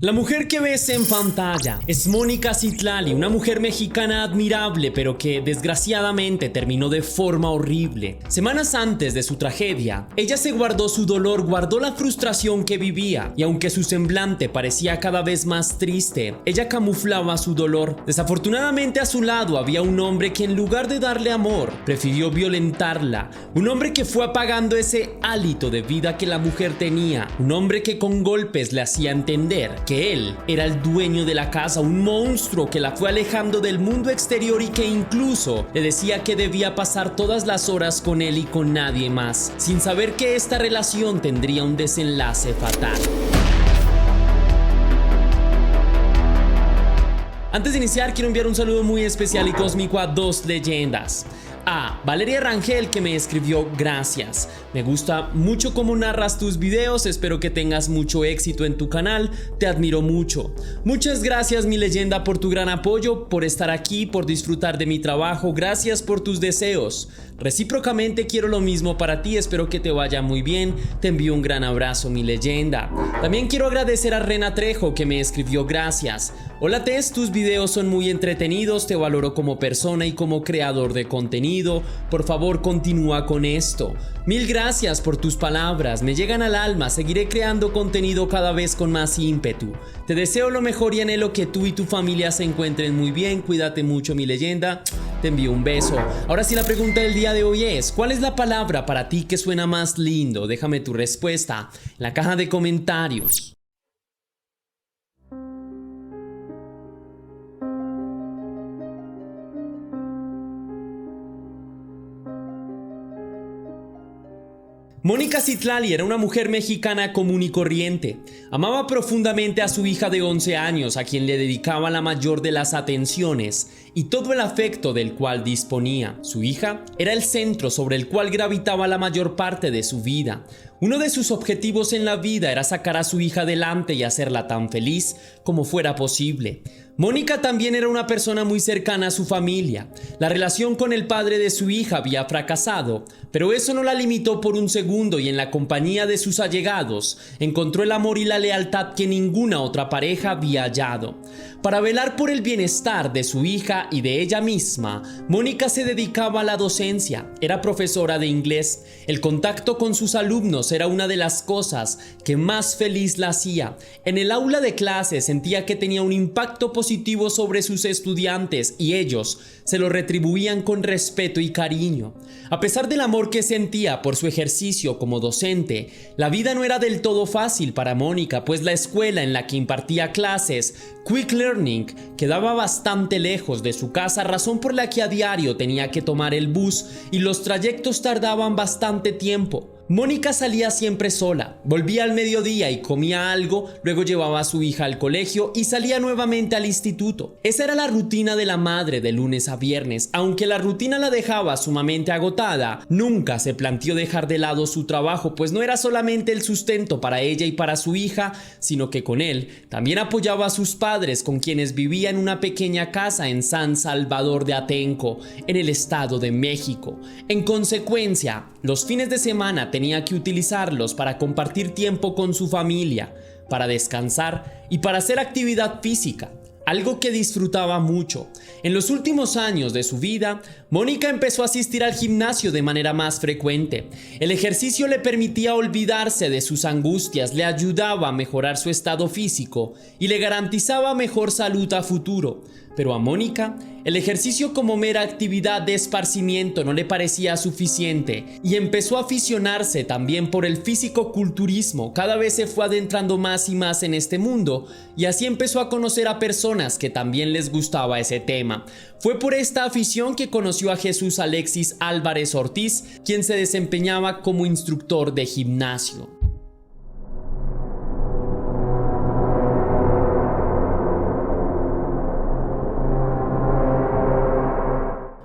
La mujer que ves en pantalla es Mónica Citlali, una mujer mexicana admirable, pero que desgraciadamente terminó de forma horrible. Semanas antes de su tragedia, ella se guardó su dolor, guardó la frustración que vivía, y aunque su semblante parecía cada vez más triste, ella camuflaba su dolor. Desafortunadamente a su lado había un hombre que en lugar de darle amor, prefirió violentarla. Un hombre que fue apagando ese hálito de vida que la mujer tenía. Un hombre que con golpes le hacía entender que él era el dueño de la casa, un monstruo que la fue alejando del mundo exterior y que incluso le decía que debía pasar todas las horas con él y con nadie más, sin saber que esta relación tendría un desenlace fatal. Antes de iniciar, quiero enviar un saludo muy especial y cósmico a dos leyendas. A Valeria Rangel, que me escribió: gracias, me gusta mucho cómo narras tus videos, espero que tengas mucho éxito en tu canal, te admiro mucho. Muchas gracias, mi leyenda, por tu gran apoyo, por estar aquí, por disfrutar de mi trabajo, gracias por tus deseos. Recíprocamente quiero lo mismo para ti, espero que te vaya muy bien, te envío un gran abrazo, mi leyenda. También quiero agradecer a Rena Trejo, que me escribió: gracias. Hola Tess, tus videos son muy entretenidos, te valoro como persona y como creador de contenido, por favor continúa con esto. Mil gracias por tus palabras, me llegan al alma, seguiré creando contenido cada vez con más ímpetu. Te deseo lo mejor y anhelo que tú y tu familia se encuentren muy bien, cuídate mucho, mi leyenda, te envío un beso. Ahora sí, la pregunta del día de hoy es: ¿cuál es la palabra para ti que suena más lindo? Déjame tu respuesta en la caja de comentarios. Mónica Citlali era una mujer mexicana común y corriente. Amaba profundamente a su hija de 11 años, a quien le dedicaba la mayor de las atenciones y todo el afecto del cual disponía. Su hija era el centro sobre el cual gravitaba la mayor parte de su vida. Uno de sus objetivos en la vida era sacar a su hija adelante y hacerla tan feliz como fuera posible. Mónica también era una persona muy cercana a su familia. La relación con el padre de su hija había fracasado, pero eso no la limitó por un segundo y en la compañía de sus allegados encontró el amor y la lealtad que ninguna otra pareja había hallado. Para velar por el bienestar de su hija y de ella misma, Mónica se dedicaba a la docencia. Era profesora de inglés. El contacto con sus alumnos era una de las cosas que más feliz la hacía. En el aula de clase sentía que tenía un impacto positivo sobre sus estudiantes y ellos se lo retribuían con respeto y cariño. A pesar del amor que sentía por su ejercicio como docente, la vida no era del todo fácil para Mónica, pues la escuela en la que impartía clases, Quick Learning, quedaba bastante lejos de su casa, razón por la que a diario tenía que tomar el bus y los trayectos tardaban bastante tiempo. Mónica salía siempre sola, volvía al mediodía y comía algo, luego llevaba a su hija al colegio y salía nuevamente al instituto. Esa era la rutina de la madre de lunes a viernes. Aunque la rutina la dejaba sumamente agotada, nunca se planteó dejar de lado su trabajo, pues no era solamente el sustento para ella y para su hija, sino que con él también apoyaba a sus padres, con quienes vivía en una pequeña casa en San Salvador de Atenco, en el Estado de México. En consecuencia, los fines de semana tenía que utilizarlos para compartir tiempo con su familia, para descansar y para hacer actividad física, algo que disfrutaba mucho. En los últimos años de su vida, Mónica empezó a asistir al gimnasio de manera más frecuente. El ejercicio le permitía olvidarse de sus angustias, le ayudaba a mejorar su estado físico y le garantizaba mejor salud a futuro. Pero a Mónica, el ejercicio como mera actividad de esparcimiento no le parecía suficiente y empezó a aficionarse también por el físico-culturismo. Cada vez se fue adentrando más y más en este mundo y así empezó a conocer a personas que también les gustaba ese tema. Fue por esta afición que conoció a Jesús Alexis Álvarez Ortiz, quien se desempeñaba como instructor de gimnasio.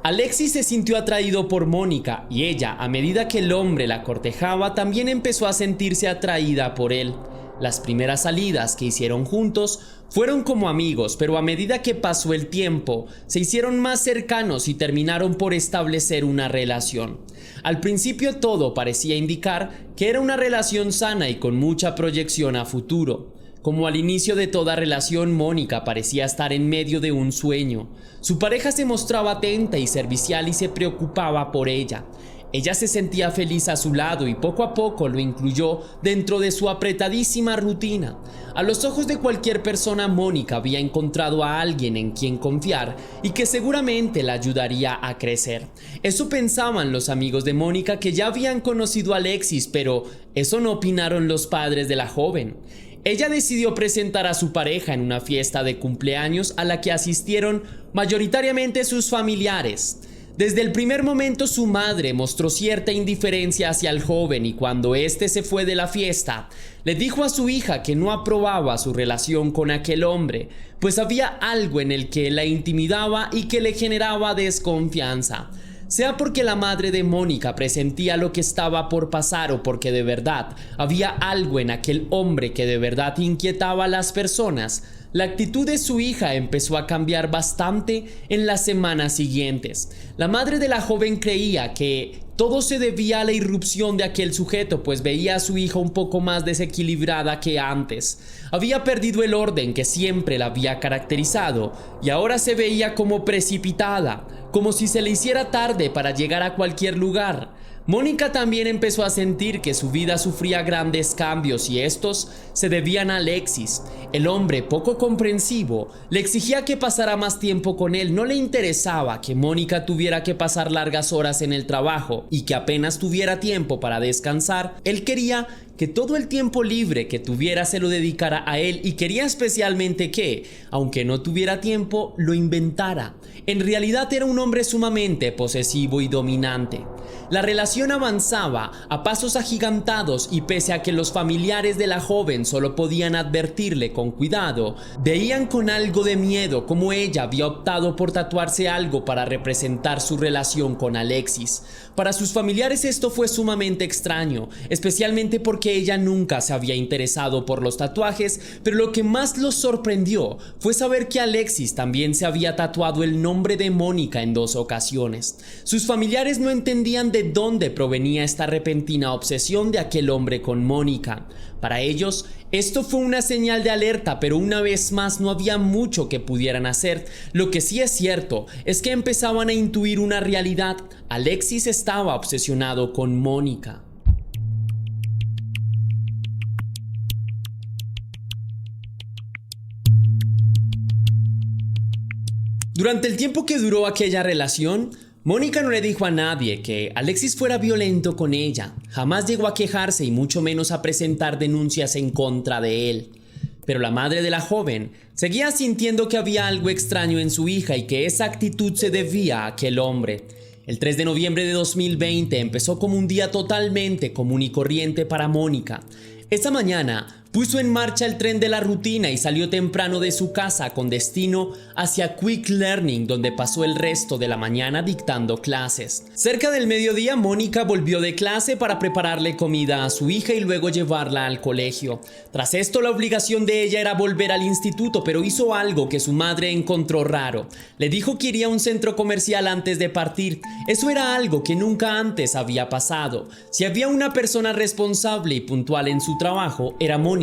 Alexis se sintió atraído por Mónica y ella, a medida que el hombre la cortejaba, también empezó a sentirse atraída por él. Las primeras salidas que hicieron juntos fueron como amigos, pero a medida que pasó el tiempo, se hicieron más cercanos y terminaron por establecer una relación. Al principio todo parecía indicar que era una relación sana y con mucha proyección a futuro. Como al inicio de toda relación, Mónica parecía estar en medio de un sueño. Su pareja se mostraba atenta y servicial y se preocupaba por ella. Ella se sentía feliz a su lado y poco a poco lo incluyó dentro de su apretadísima rutina. A los ojos de cualquier persona, Mónica había encontrado a alguien en quien confiar y que seguramente la ayudaría a crecer. Eso pensaban los amigos de Mónica, que ya habían conocido a Alexis, pero eso no opinaron los padres de la joven. Ella decidió presentar a su pareja en una fiesta de cumpleaños a la que asistieron mayoritariamente sus familiares. Desde el primer momento su madre mostró cierta indiferencia hacia el joven y cuando éste se fue de la fiesta, le dijo a su hija que no aprobaba su relación con aquel hombre, pues había algo en el que la intimidaba y que le generaba desconfianza. Sea porque la madre de Mónica presentía lo que estaba por pasar o porque de verdad había algo en aquel hombre que de verdad inquietaba a las personas, la actitud de su hija empezó a cambiar bastante en las semanas siguientes. La madre de la joven creía que todo se debía a la irrupción de aquel sujeto, pues veía a su hija un poco más desequilibrada que antes. Había perdido el orden que siempre la había caracterizado y ahora se veía como precipitada, como si se le hiciera tarde para llegar a cualquier lugar. Mónica también empezó a sentir que su vida sufría grandes cambios y estos se debían a Alexis. El hombre, poco comprensivo, le exigía que pasara más tiempo con él. No le interesaba que Mónica tuviera que pasar largas horas en el trabajo y que apenas tuviera tiempo para descansar. Él quería que todo el tiempo libre que tuviera se lo dedicara a él y quería especialmente que, aunque no tuviera tiempo, lo inventara. En realidad era un hombre sumamente posesivo y dominante. La relación avanzaba a pasos agigantados y pese a que los familiares de la joven solo podían advertirle con cuidado, veían con algo de miedo cómo ella había optado por tatuarse algo para representar su relación con Alexis. Para sus familiares esto fue sumamente extraño, especialmente porque ella nunca se había interesado por los tatuajes, pero lo que más los sorprendió fue saber que Alexis también se había tatuado el nombre de Mónica en 2 ocasiones. Sus familiares no entendían de dónde provenía esta repentina obsesión de aquel hombre con Mónica. Para ellos, esto fue una señal de alerta, pero una vez más no había mucho que pudieran hacer. Lo que sí es cierto es que empezaban a intuir una realidad. Alexis estaba obsesionado con Mónica. Durante el tiempo que duró aquella relación, Mónica no le dijo a nadie que Alexis fuera violento con ella. Jamás llegó a quejarse y mucho menos a presentar denuncias en contra de él. Pero la madre de la joven seguía sintiendo que había algo extraño en su hija y que esa actitud se debía a aquel hombre. El 3 de noviembre de 2020 empezó como un día totalmente común y corriente para Mónica. Esa mañana puso en marcha el tren de la rutina y salió temprano de su casa con destino hacia Quick Learning, donde pasó el resto de la mañana dictando clases. Cerca del mediodía, Mónica volvió de clase para prepararle comida a su hija y luego llevarla al colegio. Tras esto, la obligación de ella era volver al instituto, pero hizo algo que su madre encontró raro. Le dijo que iría a un centro comercial antes de partir. Eso era algo que nunca antes había pasado. Si había una persona responsable y puntual en su trabajo, era Mónica.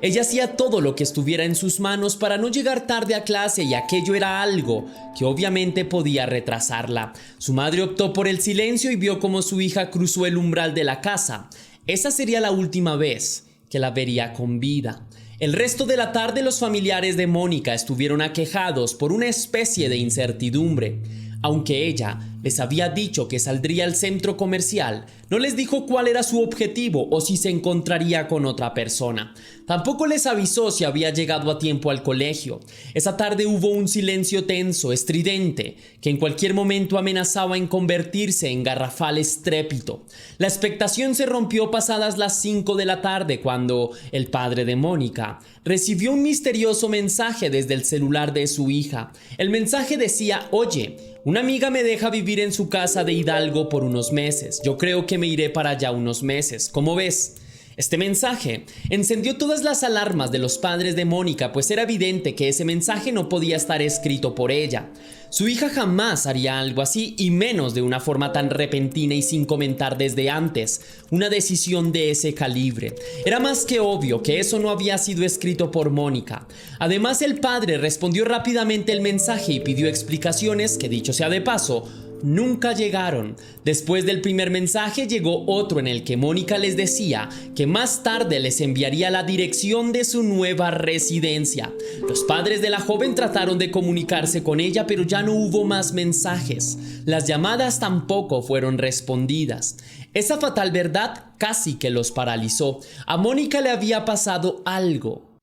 Ella hacía todo lo que estuviera en sus manos para no llegar tarde a clase y aquello era algo que obviamente podía retrasarla. Su madre optó por el silencio y vio cómo su hija cruzó el umbral de la casa. Esa sería la última vez que la vería con vida. El resto de la tarde los familiares de Mónica estuvieron aquejados por una especie de incertidumbre. Aunque ella les había dicho que saldría al centro comercial, no les dijo cuál era su objetivo o si se encontraría con otra persona. Tampoco les avisó si había llegado a tiempo al colegio. Esa tarde hubo un silencio tenso, estridente, que en cualquier momento amenazaba en convertirse en garrafal estrépito. La expectación se rompió pasadas las 5 de la tarde cuando el padre de Mónica recibió un misterioso mensaje desde el celular de su hija. El mensaje decía: «Oye, una amiga me deja vivir en su casa de Hidalgo por unos meses. Yo creo que me iré para allá unos meses. ¿Cómo ves?». Este mensaje encendió todas las alarmas de los padres de Mónica, pues era evidente que ese mensaje no podía estar escrito por ella. Su hija jamás haría algo así, y menos de una forma tan repentina y sin comentar desde antes una decisión de ese calibre. Era más que obvio que eso no había sido escrito por Mónica. Además, el padre respondió rápidamente el mensaje y pidió explicaciones que, dicho sea de paso, nunca llegaron. Después del primer mensaje llegó otro en el que Mónica les decía que más tarde les enviaría la dirección de su nueva residencia. Los padres de la joven trataron de comunicarse con ella, pero ya no hubo más mensajes. Las llamadas tampoco fueron respondidas. Esa fatal verdad casi que los paralizó. A Mónica le había pasado algo.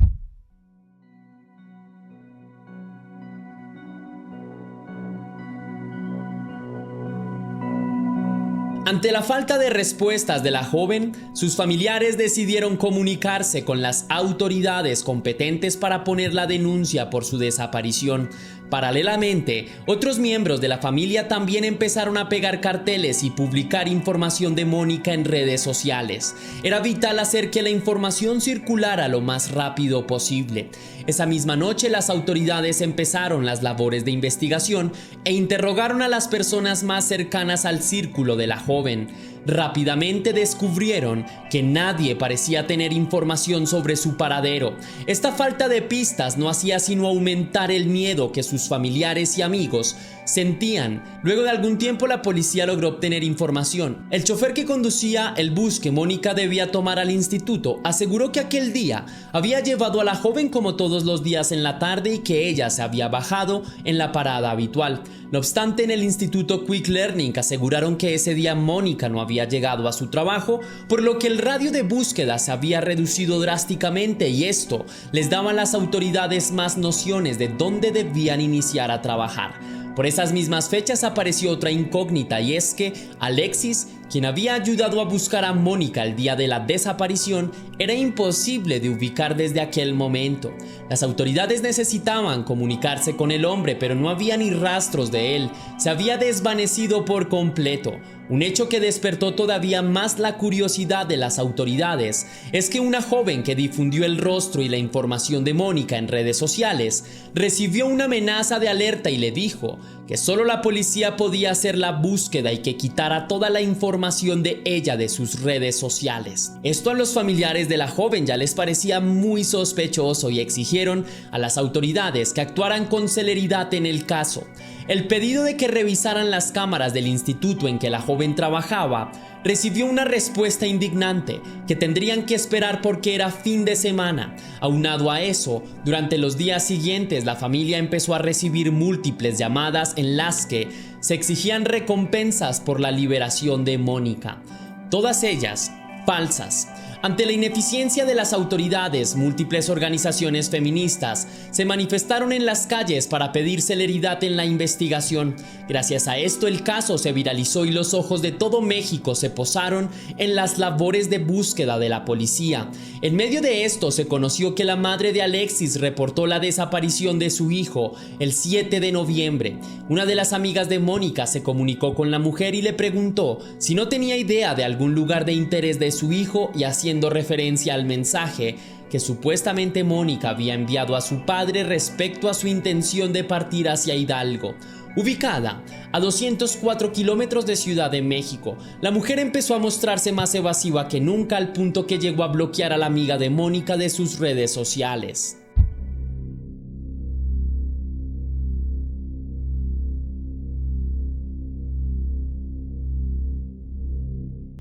Ante la falta de respuestas de la joven, sus familiares decidieron comunicarse con las autoridades competentes para poner la denuncia por su desaparición. Paralelamente, otros miembros de la familia también empezaron a pegar carteles y publicar información de Mónica en redes sociales. Era vital hacer que la información circulara lo más rápido posible. Esa misma noche, las autoridades empezaron las labores de investigación e interrogaron a las personas más cercanas al círculo de la joven. Rápidamente descubrieron que nadie parecía tener información sobre su paradero. Esta falta de pistas no hacía sino aumentar el miedo que sus familiares y amigos sentían. Luego de algún tiempo, la policía logró obtener información. El chofer que conducía el bus que Mónica debía tomar al instituto aseguró que aquel día había llevado a la joven como todos los días en la tarde y que ella se había bajado en la parada habitual. No obstante, en el instituto Quick Learning aseguraron que ese día Mónica no había llegado a su trabajo, por lo que el radio de búsqueda se había reducido drásticamente, y esto les daba a las autoridades más nociones de dónde debían iniciar a trabajar. Por esas mismas fechas apareció otra incógnita, y es que Alexis, quien había ayudado a buscar a Mónica el día de la desaparición, era imposible de ubicar desde aquel momento. Las autoridades necesitaban comunicarse con el hombre, pero no había ni rastros de él. Se había desvanecido por completo. Un hecho que despertó todavía más la curiosidad de las autoridades es que una joven que difundió el rostro y la información de Mónica en redes sociales recibió una amenaza de alerta y le dijo que solo la policía podía hacer la búsqueda y que quitara toda la información de ella de sus redes sociales. Esto a los familiares de la joven ya les parecía muy sospechoso y exigieron a las autoridades que actuaran con celeridad en el caso. El pedido de que revisaran las cámaras del instituto en que la joven trabajaba recibió una respuesta indignante, que tendrían que esperar porque era fin de semana. Aunado a eso, durante los días siguientes la familia empezó a recibir múltiples llamadas en las que se exigían recompensas por la liberación de Mónica. Todas ellas falsas. Ante la ineficiencia de las autoridades, múltiples organizaciones feministas se manifestaron en las calles para pedir celeridad en la investigación. Gracias a esto, el caso se viralizó y los ojos de todo México se posaron en las labores de búsqueda de la policía. En medio de esto, se conoció que la madre de Alexis reportó la desaparición de su hijo el 7 de noviembre. Una de las amigas de Mónica se comunicó con la mujer y le preguntó si no tenía idea de algún lugar de interés de su hijo, y haciendo referencia al mensaje que supuestamente Mónica había enviado a su padre respecto a su intención de partir hacia Hidalgo. Ubicada a 204 kilómetros de Ciudad de México, la mujer empezó a mostrarse más evasiva que nunca, al punto que llegó a bloquear a la amiga de Mónica de sus redes sociales.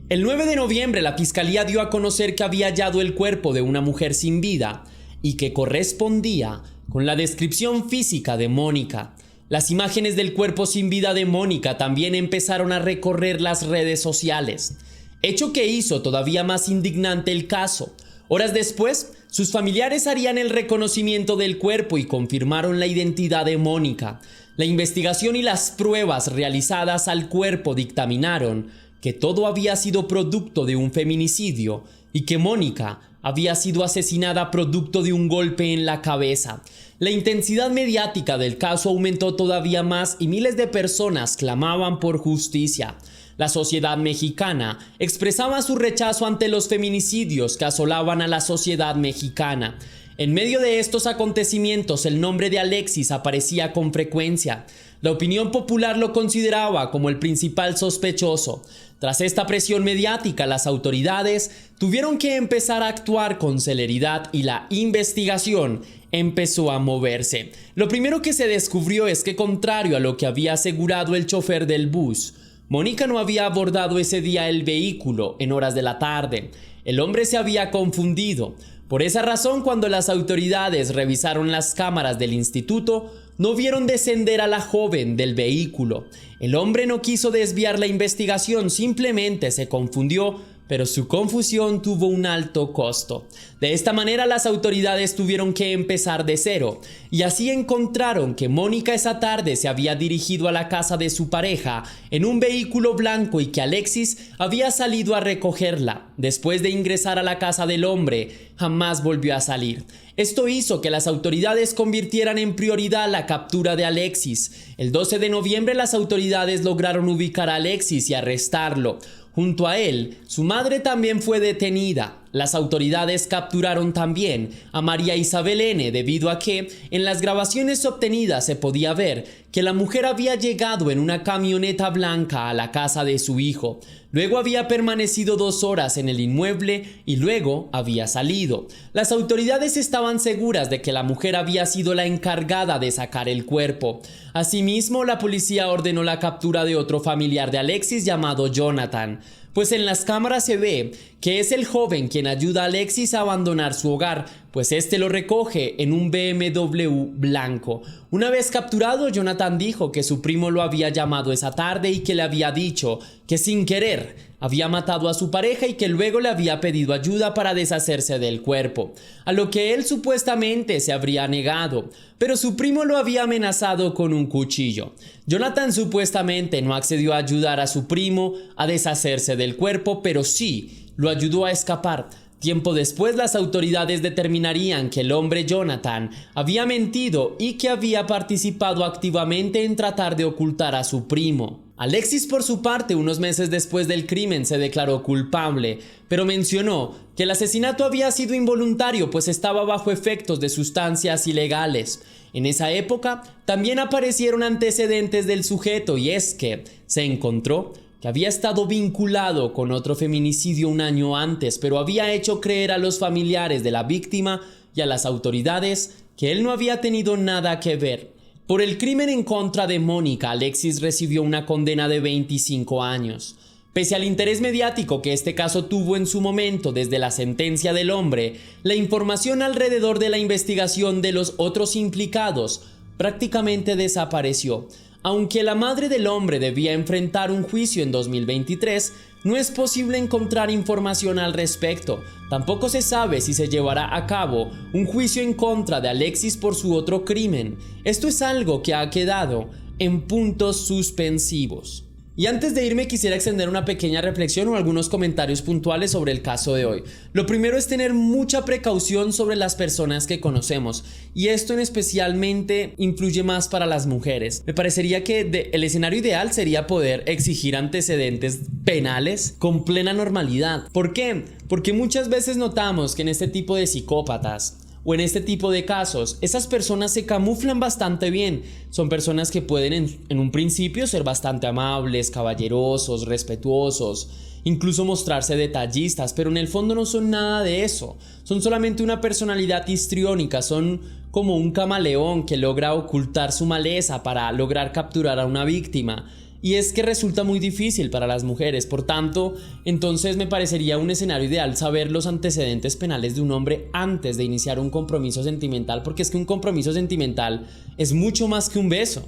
El 9 de noviembre la fiscalía dio a conocer que había hallado el cuerpo de una mujer sin vida y que correspondía con la descripción física de Mónica. Las imágenes del cuerpo sin vida de Mónica también empezaron a recorrer las redes sociales, hecho que hizo todavía más indignante el caso. Horas después, sus familiares harían el reconocimiento del cuerpo y confirmaron la identidad de Mónica. La investigación y las pruebas realizadas al cuerpo dictaminaron que todo había sido producto de un feminicidio y que Mónica había sido asesinada producto de un golpe en la cabeza. La intensidad mediática del caso aumentó todavía más y miles de personas clamaban por justicia. La sociedad mexicana expresaba su rechazo ante los feminicidios que asolaban a la sociedad mexicana. En medio de estos acontecimientos, el nombre de Alexis aparecía con frecuencia. La opinión popular lo consideraba como el principal sospechoso. Tras esta presión mediática, las autoridades tuvieron que empezar a actuar con celeridad y la investigación empezó a moverse. Lo primero que se descubrió es que, contrario a lo que había asegurado el chofer del bus, Mónica no había abordado ese día el vehículo en horas de la tarde. El hombre se había confundido. Por esa razón, cuando las autoridades revisaron las cámaras del instituto, no vieron descender a la joven del vehículo. El hombre no quiso desviar la investigación, simplemente se confundió, pero su confusión tuvo un alto costo. De esta manera, las autoridades tuvieron que empezar de cero, y así encontraron que Mónica esa tarde se había dirigido a la casa de su pareja en un vehículo blanco y que Alexis había salido a recogerla. Después de ingresar a la casa del hombre, jamás volvió a salir. Esto hizo que las autoridades convirtieran en prioridad la captura de Alexis. El 12 de noviembre las autoridades lograron ubicar a Alexis y arrestarlo. Junto a él, su madre también fue detenida. Las autoridades capturaron también a María Isabel N. debido a que en las grabaciones obtenidas se podía ver que la mujer había llegado en una camioneta blanca a la casa de su hijo. Luego había permanecido 2 horas en el inmueble y luego había salido. Las autoridades estaban seguras de que la mujer había sido la encargada de sacar el cuerpo. Asimismo, la policía ordenó la captura de otro familiar de Alexis llamado Jonathan, pues en las cámaras se ve que es el joven quien ayuda a Alexis a abandonar su hogar, pues este lo recoge en un BMW blanco. Una vez capturado, Jonathan dijo que su primo lo había llamado esa tarde y que le había dicho que sin querer había matado a su pareja y que luego le había pedido ayuda para deshacerse del cuerpo, a lo que él supuestamente se habría negado, pero su primo lo había amenazado con un cuchillo. Jonathan supuestamente no accedió a ayudar a su primo a deshacerse del cuerpo, pero sí lo ayudó a escapar. Tiempo después, las autoridades determinarían que el hombre Jonathan había mentido y que había participado activamente en tratar de ocultar a su primo. Alexis, por su parte, unos meses después del crimen se declaró culpable, pero mencionó que el asesinato había sido involuntario, pues estaba bajo efectos de sustancias ilegales. En esa época también aparecieron antecedentes del sujeto, y es que se encontró que había estado vinculado con otro feminicidio un año antes, pero había hecho creer a los familiares de la víctima y a las autoridades que él no había tenido nada que ver. Por el crimen en contra de Mónica, Alexis recibió una condena de 25 años. Pese al interés mediático que este caso tuvo en su momento desde la sentencia del hombre, la información alrededor de la investigación de los otros implicados prácticamente desapareció. Aunque la madre del hombre debía enfrentar un juicio en 2023, no es posible encontrar información al respecto. Tampoco se sabe si se llevará a cabo un juicio en contra de Alexis por su otro crimen. Esto es algo que ha quedado en puntos suspensivos. Y antes de irme quisiera extender una pequeña reflexión o algunos comentarios puntuales sobre el caso de hoy. Lo primero es tener mucha precaución sobre las personas que conocemos, y esto en especialmente influye más para las mujeres. Me parecería que el escenario ideal sería poder exigir antecedentes penales con plena normalidad. ¿Por qué? Porque muchas veces notamos que en este tipo de psicópatas o en este tipo de casos, esas personas se camuflan bastante bien. Son personas que pueden en un principio ser bastante amables, caballerosos, respetuosos, incluso mostrarse detallistas, pero en el fondo no son nada de eso. Son solamente una personalidad histriónica, son como un camaleón que logra ocultar su maleza para lograr capturar a una víctima. Y es que resulta muy difícil para las mujeres. Por tanto, entonces me parecería un escenario ideal saber los antecedentes penales de un hombre antes de iniciar un compromiso sentimental, porque es que un compromiso sentimental es mucho más que un beso.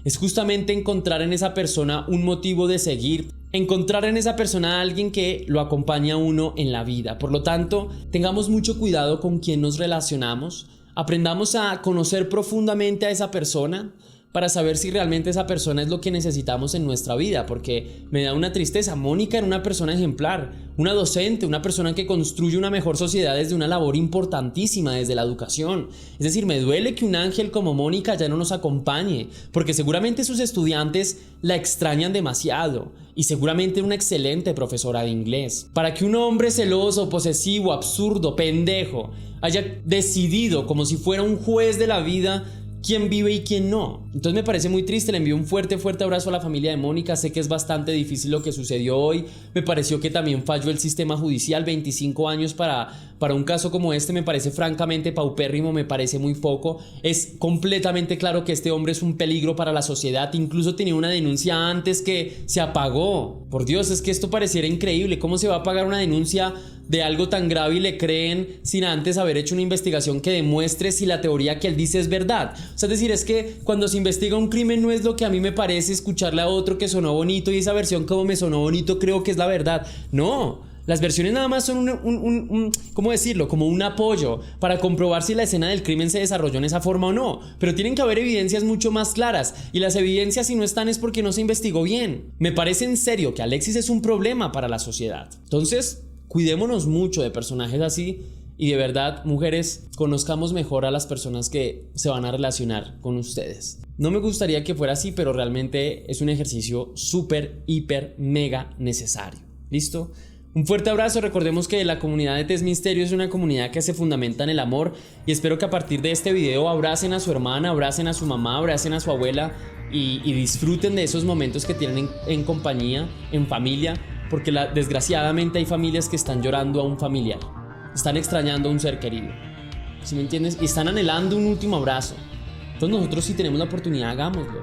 Es justamente encontrar en esa persona un motivo de seguir, encontrar en esa persona a alguien que lo acompaña a uno en la vida. Por lo tanto, tengamos mucho cuidado con quién nos relacionamos, aprendamos a conocer profundamente a esa persona, para saber si realmente esa persona es lo que necesitamos en nuestra vida, porque me da una tristeza. Mónica era una persona ejemplar, una docente, una persona que construye una mejor sociedad desde una labor importantísima, desde la educación. Es decir, me duele que un ángel como Mónica ya no nos acompañe, porque seguramente sus estudiantes la extrañan demasiado y seguramente una excelente profesora de inglés. Para que un hombre celoso, posesivo, absurdo, pendejo, haya decidido como si fuera un juez de la vida quién vive y quién no. Entonces me parece muy triste. Le envío un fuerte abrazo a la familia de Mónica. Sé que es bastante difícil lo que sucedió hoy. Me pareció que también falló el sistema judicial. 25 años para un caso como este me parece francamente paupérrimo, me parece muy poco. Es completamente claro que este hombre es un peligro para la sociedad. Incluso tenía una denuncia antes que se apagó. Por Dios, es que esto pareciera increíble. ¿Cómo se va a pagar una denuncia de algo tan grave y le creen sin antes haber hecho una investigación que demuestre si la teoría que él dice es verdad? O sea, es decir, es que cuando se investiga un crimen no es lo que a mí me parece escucharle a otro que sonó bonito y esa versión como me sonó bonito creo que es la verdad. No, las versiones nada más son ¿cómo decirlo? Como un apoyo para comprobar si la escena del crimen se desarrolló en esa forma o no. Pero tienen que haber evidencias mucho más claras y las evidencias si no están es porque no se investigó bien. Me parece en serio que Alexis es un problema para la sociedad. Entonces, cuidémonos mucho de personajes así y de verdad, mujeres, conozcamos mejor a las personas que se van a relacionar con ustedes. No me gustaría que fuera así, pero realmente es un ejercicio súper, hiper, mega necesario. ¿Listo? Un fuerte abrazo. Recordemos que la comunidad de Test Misterio es una comunidad que se fundamenta en el amor y espero que a partir de este video abracen a su hermana, abracen a su mamá, abracen a su abuela y disfruten de esos momentos que tienen en compañía, en familia, porque desgraciadamente hay familias que están llorando a un familiar, están extrañando a un ser querido, ¿sí me entiendes? Y están anhelando un último abrazo. Entonces nosotros, si tenemos la oportunidad, hagámoslo.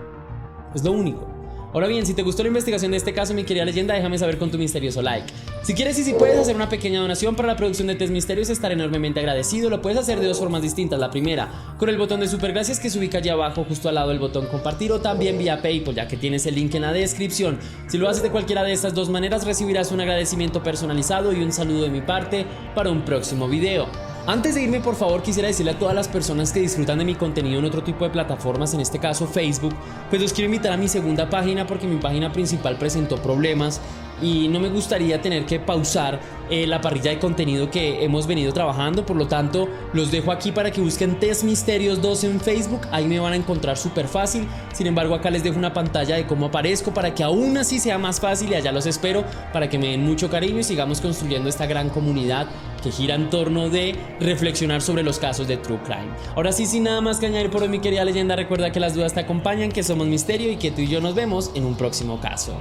Es lo único. Ahora bien, si te gustó la investigación de este caso, mi querida leyenda, déjame saber con tu misterioso like. Si quieres y si puedes hacer una pequeña donación para la producción de Test Misterios, estaré enormemente agradecido. Lo puedes hacer de dos formas distintas. La primera, con el botón de super gracias que se ubica allí abajo justo al lado del botón compartir, o también vía PayPal, ya que tienes el link en la descripción. Si lo haces de cualquiera de estas dos maneras, recibirás un agradecimiento personalizado y un saludo de mi parte para un próximo video. Antes de irme, por favor, quisiera decirle a todas las personas que disfrutan de mi contenido en otro tipo de plataformas, en este caso Facebook, pues los quiero invitar a mi segunda página porque mi página principal presentó problemas y no me gustaría tener que pausar la parrilla de contenido que hemos venido trabajando. Por lo tanto, los dejo aquí para que busquen Test Misterios 2 en Facebook. Ahí me van a encontrar súper fácil. Sin embargo, acá les dejo una pantalla de cómo aparezco para que aún así sea más fácil, y allá los espero para que me den mucho cariño y sigamos construyendo esta gran comunidad que gira en torno de reflexionar sobre los casos de True Crime. Ahora sí, sin nada más que añadir por hoy, mi querida leyenda, recuerda que las dudas te acompañan, que somos Misterio y que tú y yo nos vemos en un próximo caso.